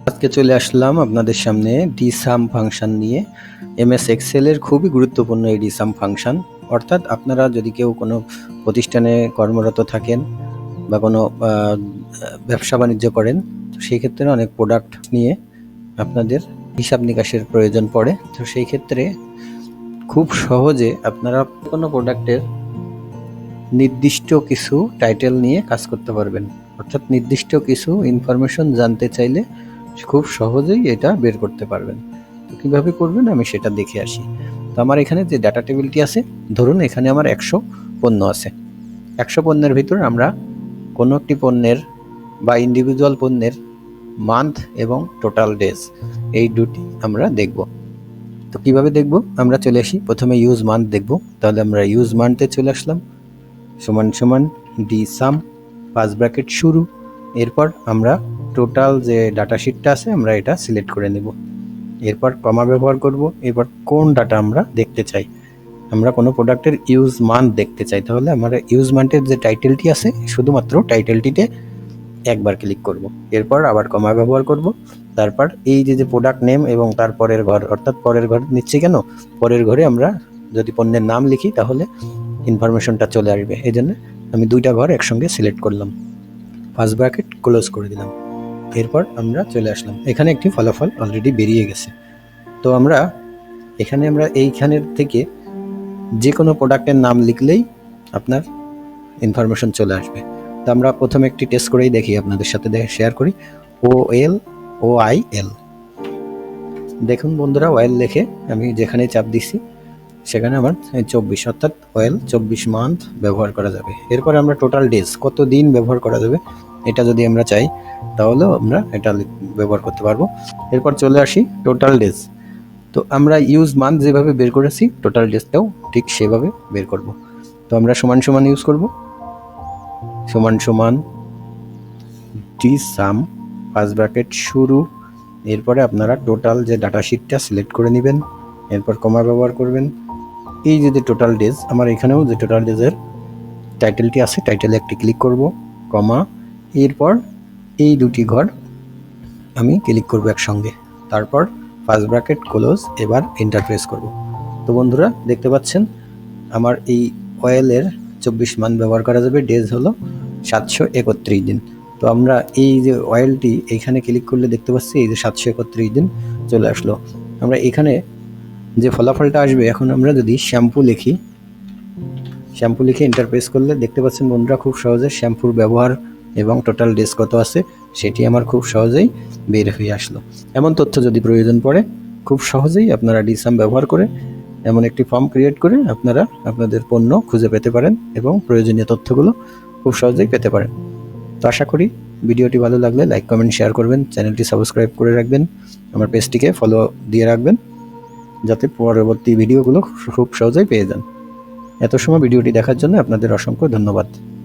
আজকে চলে আসলাম আপনাদের সামনে ডিসাম ফাংশন নিয়ে। এমএস এক্সেল এর খুবই গুরুত্বপূর্ণ এই ডিসাম ফাংশন। অর্থাৎ আপনারা যদি কেউ কোনো প্রতিষ্ঠানে কর্মরত থাকেন বা কোনো ব্যবসা বাণিজ্য করেন, তো সেই ক্ষেত্রে অনেক প্রোডাক্ট নিয়ে আপনাদের হিসাব নিকাশের প্রয়োজন পড়ে। তো সেই ক্ষেত্রে খুব সহজে আপনারা কোনো প্রোডাক্টের নির্দিষ্ট কিছু টাইটেল নিয়ে কাজ করতে পারবেন। অর্থাৎ নির্দিষ্ট কিছু ইনফরমেশন জানতে চাইলে খুব সহজেই এটা বের করতে পারবেন। তো কীভাবে করবেন আমি সেটা দেখে আসি। তো আমার এখানে যে ডাটা টেবিলটি আছে, ধরুন এখানে আমার 100 পণ্য আছে। 100 পণ্যের ভিতর আমরা কোনো একটি পণ্যের বা ইন্ডিভিজুয়াল পণ্যের মান্থ এবং টোটাল ডেজ, এই দুটি আমরা দেখব। তো কিভাবে দেখব, আমরা চলে আসি প্রথমে ইউজ মান্থ দেখব। তাহলে আমরা ইউজ মান্থে চলে আসলাম, সমান সমান ডিসাম ফার্স্ট ব্র্যাকেট শুরু। এরপর আমরা টোটাল যে ডাটা শিটটা আছে আমরা এটা সিলেক্ট করে নেব। এরপর কমা ব্যবহার করব। এরপর কোন ডাটা আমরা দেখতে চাই, আমরা কোনো প্রোডাক্টের ইউজ মান্থ দেখতে চাই, তাহলে আমরা ইউজ মান্থের যে টাইটেলটি আছে শুধুমাত্র টাইটেলটিতে একবার ক্লিক করব। এরপর আবার কমা ব্যবহার করব। তারপর এই যে প্রোডাক্ট নেম এবং তার পরের ঘর, অর্থাৎ পরের ঘর নিচ্ছে কেন, পরের ঘরে আমরা যদি পণ্যের নাম লিখি তাহলে ইনফরমেশনটা চলে আসবে। এই জন্য আমি দুইটা ঘর একসঙ্গে সিলেক্ট করলাম, ফার্স্ট ব্র্যাকেট ক্লোজ করে দিলাম। এরপর আমরা চলে আসলাম, এখানে একটি ফলাফল অলরেডি বেরিয়ে গেছে। তো আমরা এইখানের থেকে যে কোনো প্রোডাক্টের নাম লিখলেই আপনার ইনফরমেশন চলে আসবে। তো আমরা প্রথমে একটি টেস্ট করেই দেখি, আপনাদের সাথে শেয়ার করি। OIL, দেখুন বন্ধুরা, ওয়েল লিখে আমি যেখানে চাপ দিচ্ছি সেখানে আমার 24 অর্থাৎ ওয়েল 24 মান্থ ব্যবহার করা যাবে। এরপর আমরা টোটাল ডেজ, কত দিন ব্যবহার করা যাবে, এটা যদি আমরা চাই তাহলেও আমরা এটা ব্যবহার করতে পারবো। এরপর চলে আসি টোটাল ডেজ। তো আমরা ইউজ মান্থ যেভাবে বের করেছি টোটাল ডেজটাও ঠিক সেভাবে বের করব। তো আমরা সমান সমান ইউজ করব, সমান সমান ডিসাম ফার্স্ট ব্র্যাকেট শুরু। এরপরে আপনারা টোটাল যে ডাটা শিটটা সিলেক্ট করে নেবেন। এরপর কমা ব্যবহার করবেন। এই যে টোটাল ডেজ, আমার এখানেও যে টোটাল ডেজের টাইটেলটি আছে টাইটেলে একটি ক্লিক করব, কমা। এরপর এই দুটি ঘর আমি ক্লিক করব একসঙ্গে, তারপর ফার্স্ট ব্র্যাকেট ক্লোজ। এবার এন্টার প্রেস করব। তো বন্ধুরা দেখতে পাচ্ছেন আমার এই অয়েলের 24 মান্থ ব্যবহার করা যাবে, ডেজ হলো 731 দিন। তো আমরা এই যে অয়েলটি এইখানে ক্লিক করলে দেখতে পাচ্ছি এই যে 731 দিন চলে আসলো। আমরা এখানে যে ফলাফলটা আসবে, এখন আমরা যদি শ্যাম্পু লিখে এন্টার প্রেস করলে দেখতে পাচ্ছেন বন্ধুরা খুব সহজে শ্যাম্পুর ব্যবহার এবং টোটাল ডেজ কত আছে সেটি আমার খুব সহজেই বের হয়ে আসলো। এমন তথ্য যদি প্রয়োজন পড়ে খুব সহজেই আপনারা ডিসাম ব্যবহার করে এমন একটি ফর্ম ক্রিয়েট করে আপনারা আপনাদের পণ্য খুঁজে পেতে পারেন এবং প্রয়োজনীয় তথ্যগুলো খুব সহজেই পেতে পারেন। তো আশা করি ভিডিওটি ভালো লাগলে লাইক কমেন্ট শেয়ার করবেন, চ্যানেলটি সাবস্ক্রাইব করে রাখবেন, আমার পেজটিকে ফলো দিয়ে রাখবেন যাতে পরবর্তী ভিডিওগুলো খুব সহজেই পেয়ে যান। এত সময় ভিডিওটি দেখার জন্য আপনাদের অসংখ্য ধন্যবাদ।